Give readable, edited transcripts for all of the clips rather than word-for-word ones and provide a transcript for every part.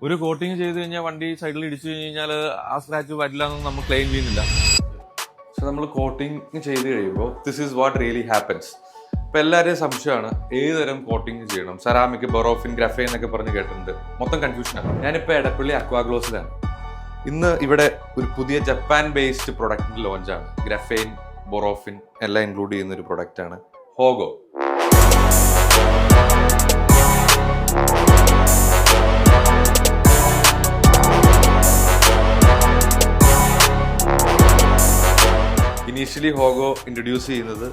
ഒരു കോട്ടിങ് ചെയ്ത് കഴിഞ്ഞാൽ വണ്ടി സൈഡിൽ ഇടിച്ചു കഴിഞ്ഞാൽ ആ സ്ക്രാച്ച് വരില്ല എന്നൊന്നും നമ്മൾ ക്ലെയിം ചെയ്യുന്നില്ല. പക്ഷെ നമ്മൾ കോട്ടിങ് ചെയ്ത് കഴിയുമ്പോൾ this is what really happens. ഇപ്പം എല്ലാവരെയും സംശയമാണ് ഏത് തരം കോട്ടിങ് ചെയ്യണം, സെറാമിക്, ബൊറോഫിൻ, ഗ്രഫൈൻ എന്നൊക്കെ പറഞ്ഞ് കേട്ടിട്ടുണ്ട്. മൊത്തം കൺഫ്യൂഷനാണ്. ഞാനിപ്പോൾ എടപ്പള്ളി അക്വാഗ്ലോസിലാണ്. ഇന്ന് ഇവിടെ ഒരു പുതിയ ജപ്പാൻ ബേസ്ഡ് പ്രൊഡക്റ്റ് ലോഞ്ചാണ്. ഗ്രഫൈൻ, ബൊറോഫിൻ എല്ലാം ഇൻക്ലൂഡ് ചെയ്യുന്ന ഒരു പ്രൊഡക്റ്റാണ് ഹോഗോ. ഇനീഷ്യലി ഹോഗോ ഇൻട്രൊഡ്യൂസ് ചെയ്യുന്നത്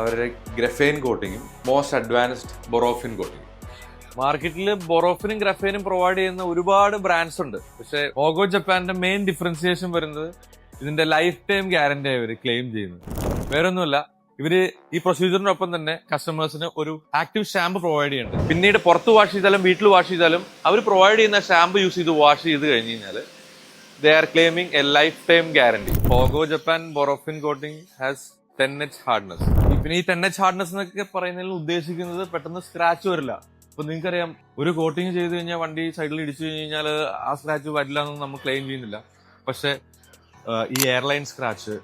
അവരുടെ ഗ്രഫൈൻ കോട്ടിങ്ങും മോസ്റ്റ് അഡ്വാൻസ്ഡ് ബൊറോഫിൻ കോട്ടിങ്ങും. മാർക്കറ്റിൽ ബൊറോഫിനും ഗ്രഫൈനും പ്രൊവൈഡ് ചെയ്യുന്ന ഒരുപാട് ബ്രാൻഡ്സ് ഉണ്ട്. പക്ഷെ ഹോഗോ ജപ്പാന്റെ മെയിൻ ഡിഫറൻസിയേഷൻ വരുന്നത് ഇതിന്റെ ലൈഫ് ടൈം ഗ്യാരണ്ടി അവർ ക്ലെയിം ചെയ്യുന്നത്. വേറൊന്നുമല്ല, ഇവര് ഈ പ്രൊസീജിയറിനൊപ്പം തന്നെ കസ്റ്റമേഴ്സിന് ഒരു ആക്റ്റീവ് ഷാമ്പു പ്രൊവൈഡ് ചെയ്യുന്നുണ്ട്. പിന്നീട് പുറത്ത് വാഷ് ചെയ്താലും വീട്ടിൽ വാഷ് ചെയ്താലും അവർ പ്രൊവൈഡ് ചെയ്യുന്ന ഷാമ്പു യൂസ് ചെയ്ത് വാഷ് ചെയ്ത് കഴിഞ്ഞ് കഴിഞ്ഞാൽ they are claiming a lifetime guarantee. Hogo Japan Borofin coating has 10H hardness. പിന്നെ ഈ 10H hardness എന്നൊക്കെ പറയുന്നതിൽ ഉദ്ദേശിക്കുന്നത് പെട്ടെന്ന് സ്ക്രാച്ച് വരില്ല. ഇപ്പൊ നിങ്ങൾക്കറിയാം, ഒരു കോട്ടിങ് ചെയ്ത് കഴിഞ്ഞാൽ വണ്ടി സൈഡിൽ ഇടിച്ചു കഴിഞ്ഞാൽ ആ സ്ക്രാച്ച് വരില്ല എന്നൊന്നും നമ്മൾ ക്ലെയിം ചെയ്യുന്നില്ല. പക്ഷെ ഈ എയർലൈൻ സ്ക്രാച്ച്,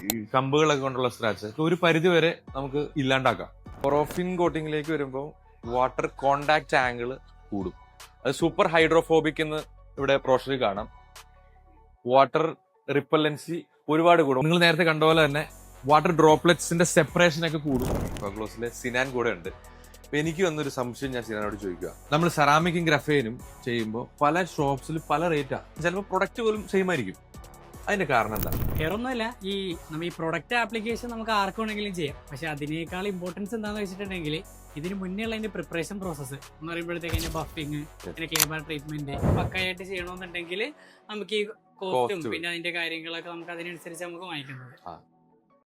ഈ കമ്പുകളൊക്കെ കൊണ്ടുള്ള സ്ക്രാച്ച് ഒരു പരിധി വരെ നമുക്ക് ഇല്ലാണ്ടാക്കാം. ബൊറോഫിൻ കോട്ടിങ്ങിലേക്ക് വരുമ്പോൾ വാട്ടർ കോണ്ടാക്ട് ആംഗിൾ കൂടും. അത് സൂപ്പർ ഹൈഡ്രോഫോബിക് എന്ന് ഇവിടെ പ്രോഷറിൽ കാണാം. വാട്ടർ റിപ്പല്ലൻസി ഒരുപാട് കൂടും. നിങ്ങൾ നേരത്തെ കണ്ട പോലെ തന്നെ വാട്ടർ ഡ്രോപ്ലെറ്റ്സിന്റെ സെപ്പറേഷൻ ഒക്കെ കൂടും. അക്വാഗ്ലോസിലെ സിനാൻ കൂടെ ഉണ്ട്. അപ്പൊ എനിക്ക് വന്നൊരു സംശയം ഞാൻ സിനാനോട് ചോദിക്കുക. നമ്മൾ സെറാമിക്കും ഗ്രഫൈനും ചെയ്യുമ്പോൾ പല ഷോപ്സിൽ പല റേറ്റാ. ചിലപ്പോൾ പ്രൊഡക്റ്റ് പോലും സെയിം ആയിരിക്കും. അതിന്റെ കാരണം എന്താ? വേറൊന്നുമല്ല, നമ്മൾ ഈ പ്രൊഡക്റ്റ് ആപ്ലിക്കേഷൻ നമുക്ക് ആർക്ക് വേണമെങ്കിലും ചെയ്യാം. പക്ഷെ അതിനേക്കാൾ ഇമ്പോർട്ടൻസ് എന്താണെന്ന് വെച്ചിട്ടുണ്ടെങ്കിൽ ഇതിന് മുന്നേ ഉള്ള അതിന്റെ പ്രിപ്പറേഷൻ പ്രോസസ്സ് എന്ന് പറയുമ്പോഴത്തേക്ക് അതിന്റെ ബഫിങ്, അതിന്റെ ക്ലേബർ ട്രീറ്റ്മെന്റ് പക്കായിട്ട് ചെയ്യണമെന്നുണ്ടെങ്കിൽ നമുക്ക് ഈ കോസ്റ്റും പിന്നെ അതിന്റെ കാര്യങ്ങളൊക്കെ നമുക്ക് അതിനനുസരിച്ച് നമുക്ക് വാങ്ങിക്കുന്നത്.